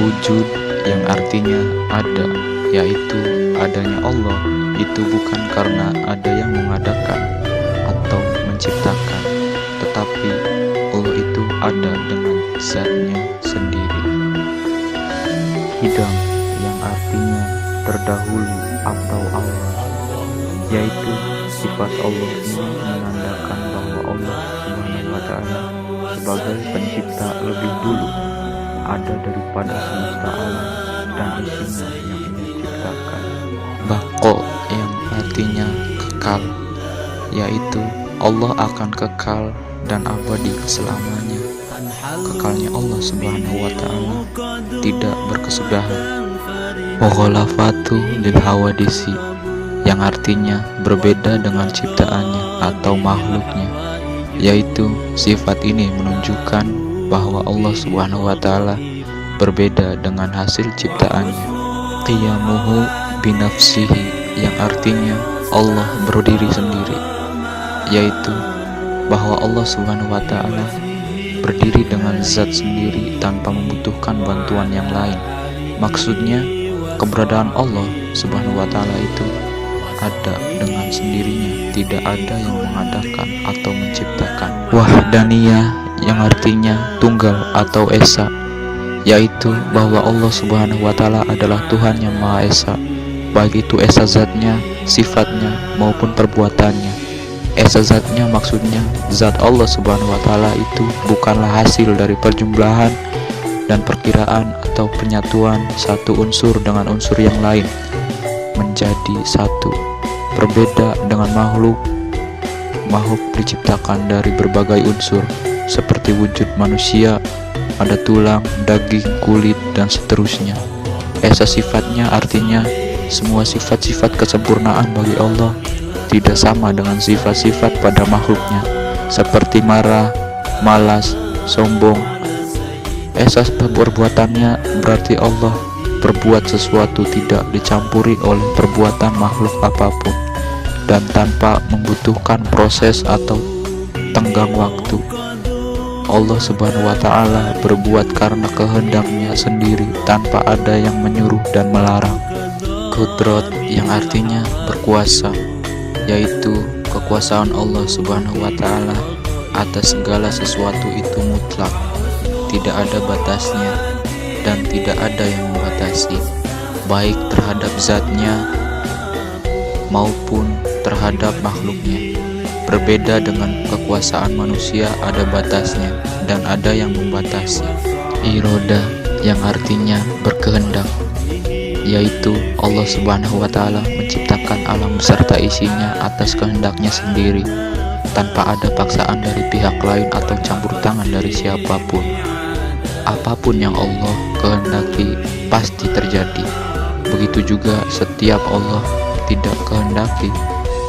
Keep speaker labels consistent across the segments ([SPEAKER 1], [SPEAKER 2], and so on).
[SPEAKER 1] Wujud yang artinya ada, yaitu adanya Allah itu bukan karena ada yang mengadakan atau menciptakan, tetapi Allah itu ada dengan zatnya sendiri. Hidang yang artinya terdahulu atau awal, yaitu sifat Allah ini menandakan bahwa Allah Subhanahu wa Ta'ala sebagai pencipta lebih dulu ada daripada semesta alam dan isinya yang Ia ciptakan. Baqo yang artinya kekal, yaitu Allah akan kekal dan abadi selamanya. Kekalnya Allah Subhanahu wa Ta'ala tidak berkesudahan. Mughalafatu lil hawadisi yang artinya berbeda dengan ciptaannya atau makhluknya, yaitu sifat ini menunjukkan bahwa Allah Subhanahu wa Ta'ala berbeda dengan hasil ciptaannya. Qiyamuhu binafsihi yang artinya Allah berdiri sendiri, yaitu bahwa Allah Subhanahu wa Ta'ala berdiri dengan zat sendiri tanpa membutuhkan bantuan yang lain. Maksudnya, keberadaan Allah Subhanahu wa Ta'ala itu ada dengan sendirinya, tidak ada yang mengadakan atau menciptakan. Wahdaniyah yang artinya tunggal atau esa, yaitu bahwa Allah Subhanahu wa Ta'ala adalah Tuhan yang Maha Esa, baik itu esa zatnya, sifatnya maupun perbuatannya. Esa zatnya maksudnya zat Allah Subhanahu wa Ta'ala itu bukanlah hasil dari perjumlahan dan perkiraan atau penyatuan satu unsur dengan unsur yang lain menjadi satu. Berbeda dengan makhluk diciptakan dari berbagai unsur seperti wujud manusia, ada tulang, daging, kulit, dan seterusnya. Esa sifatnya artinya semua sifat-sifat kesempurnaan bagi Allah tidak sama dengan sifat-sifat pada makhluknya, seperti marah, malas, sombong. Esas perbuatannya berarti Allah berbuat sesuatu tidak dicampuri oleh perbuatan makhluk apapun dan tanpa membutuhkan proses atau tenggang waktu. Allah Subhanahu wa Ta'ala berbuat karena kehendaknya sendiri tanpa ada yang menyuruh dan melarang. Qudrat yang artinya berkuasa, yaitu kekuasaan Allah Subhanahu wa Ta'ala atas segala sesuatu itu mutlak, tidak ada batasnya dan tidak ada yang membatasi, baik terhadap zatnya maupun terhadap makhluknya. Berbeda dengan kekuasaan manusia, ada batasnya dan ada yang membatasi. Iroda yang artinya berkehendak, yaitu Allah Subhanahu wa Ta'ala menciptakan alam beserta isinya atas kehendaknya sendiri tanpa ada paksaan dari pihak lain atau campur tangan dari siapapun. Apapun yang Allah kehendaki pasti terjadi. Begitu juga setiap Allah tidak kehendaki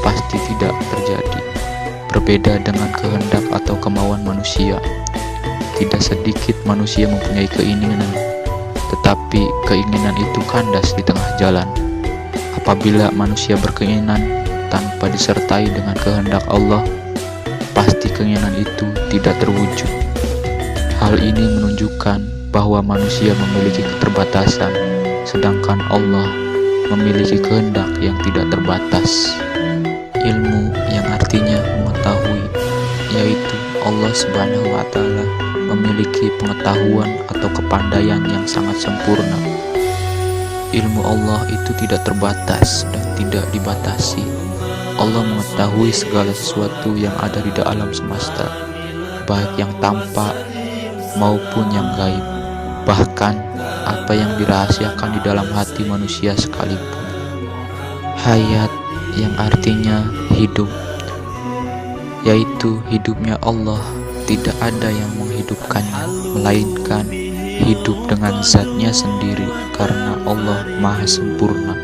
[SPEAKER 1] pasti tidak terjadi. Berbeda dengan kehendak atau kemauan manusia, tidak sedikit manusia mempunyai keinginan, tetapi keinginan itu kandas di tengah jalan. Apabila manusia berkeinginan tanpa disertai dengan kehendak Allah, pasti keinginan itu tidak terwujud. Hal ini menunjukkan bahwa manusia memiliki keterbatasan, sedangkan Allah memiliki kehendak yang tidak terbatas. Ilmu yang artinya mengetahui, yaitu Allah Subhanahu wa Ta'ala memiliki pengetahuan atau kepandaian yang sangat sempurna. Ilmu Allah itu tidak terbatas dan tidak dibatasi. Allah mengetahui segala sesuatu yang ada di alam semesta, baik yang tampak maupun yang gaib, bahkan apa yang dirahasiakan di dalam hati manusia sekalipun. Hayat yang artinya hidup, yaitu hidupnya Allah, tidak ada yang menghidupkannya, melainkan hidup dengan zatnya sendiri karena Allah Maha Sempurna,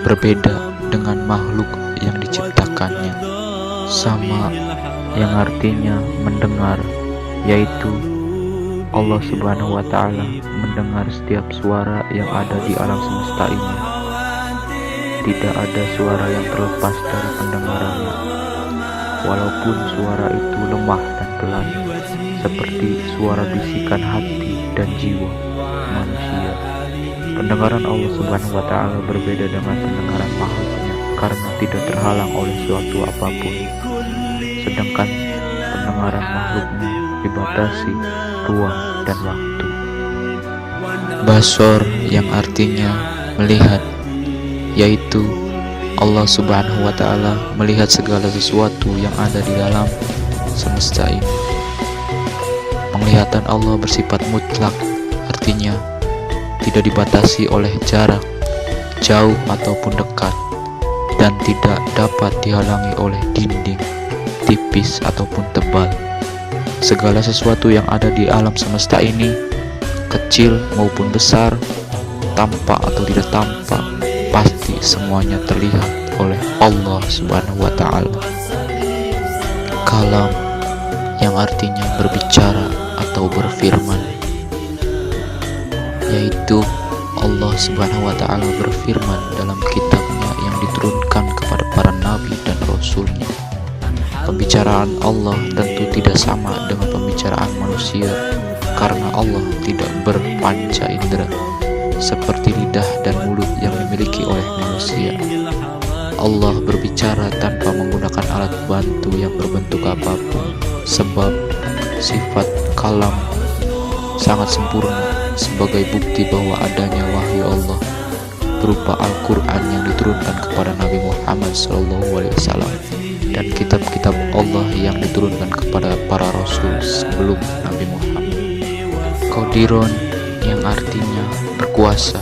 [SPEAKER 1] berbeda dengan makhluk yang diciptakannya. Sama yang artinya mendengar, yaitu Allah Subhanahu wa Ta'ala mendengar setiap suara yang ada di alam semesta ini. Tidak ada suara yang terlepas dari pendengarannya, walaupun suara itu lemah dan pelan, seperti suara bisikan hati dan jiwa manusia. Pendengaran Allah Subhanahu wa Ta'ala berbeda dengan pendengaran makhluknya karena tidak terhalang oleh suatu apapun, sedangkan pendengaran makhluknya dibatasi ruang dan waktu. Basor yang artinya melihat, yaitu Allah Subhanahu wa Ta'ala melihat segala sesuatu yang ada di dalam semesta ini. Penglihatan Allah bersifat mutlak, artinya tidak dibatasi oleh jarak, jauh ataupun dekat, dan tidak dapat dihalangi oleh dinding, tipis ataupun tebal. Segala sesuatu yang ada di alam semesta ini, kecil maupun besar, tampak atau tidak tampak, pasti semuanya terlihat oleh Allah Subhanahu wa Ta'ala. Kalam yang artinya berbicara atau berfirman, yaitu Allah Subhanahu wa Ta'ala berfirman dalam kitabnya yang diturunkan kepada para nabi dan rasulnya. Pembicaraan Allah tentu tidak sama dengan pembicaraan manusia, karena Allah tidak berpanca indera seperti lidah dan mulut yang dimiliki oleh manusia. Allah berbicara tanpa menggunakan alat bantu yang berbentuk apapun, sebab sifat kalam sangat sempurna sebagai bukti bahwa adanya wahyu Allah berupa Al-Quran yang diturunkan kepada Nabi Muhammad SAW dan kitab-kitab Allah yang diturunkan kepada para rasul sebelum Nabi Muhammad. Qadiron yang artinya berkuasa,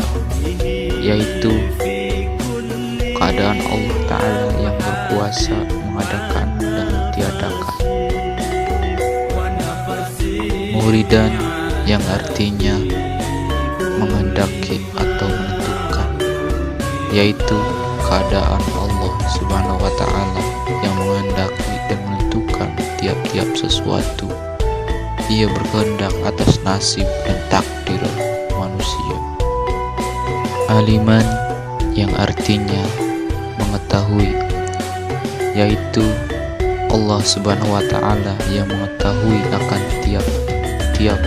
[SPEAKER 1] yaitu keadaan Allah Ta'ala yang berkuasa mengadakan dan mentiadakan. Muridan yang artinya menghendaki atau menentukan, yaitu keadaan Allah Subhanahu wa Ta'ala yang menghendaki dan menentukan tiap-tiap sesuatu. Ia berkehendak atas nasib dan takdir manusia. Aliman yang artinya mengetahui, yaitu Allah Subhanahu wa Ta'ala yang mengetahui akan tiap-tiap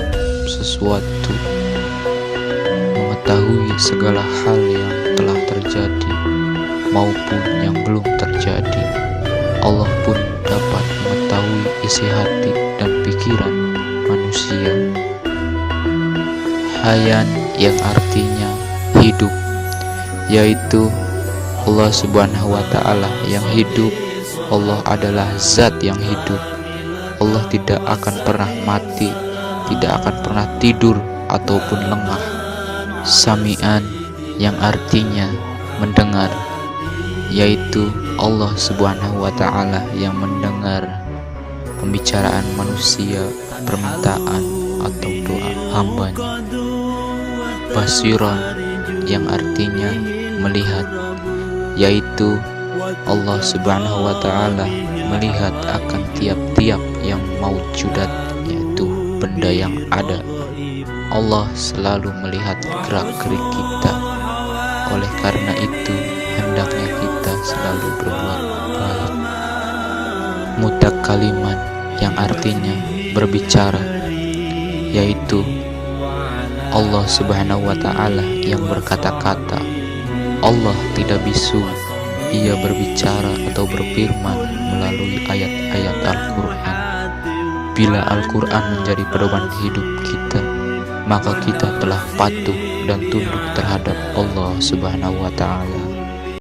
[SPEAKER 1] sesuatu, mengetahui segala hal yang telah terjadi maupun yang belum terjadi. Allah pun dapat mengetahui isi hati dan pikiran manusia. Hayan yang artinya hidup, yaitu Allah Subhanahu wa Ta'ala yang hidup. Allah adalah zat yang hidup. Allah tidak akan pernah mati, tidak akan pernah tidur ataupun lengah. Sami'an yang artinya mendengar, yaitu Allah Subhanahu wa Ta'ala yang mendengar pembicaraan manusia, permintaan atau doa hambanya. Basiron yang artinya melihat, yaitu Allah Subhanahu wa Ta'ala melihat akan tiap-tiap yang maujudat, yaitu benda yang ada. Allah selalu melihat gerak-gerik kita. Oleh karena itu, hendaknya kita selalu berbuat baik. Mutakaliman yang artinya berbicara, yaitu Allah Subhanahu wa Ta'ala yang berkata-kata. Allah tidak bisu, Ia berbicara atau berfirman melalui ayat-ayat Al-Quran. Bila Al-Quran menjadi pedoman hidup kita, maka kita telah patuh dan tunduk terhadap Allah Subhanahu wa Ta'ala.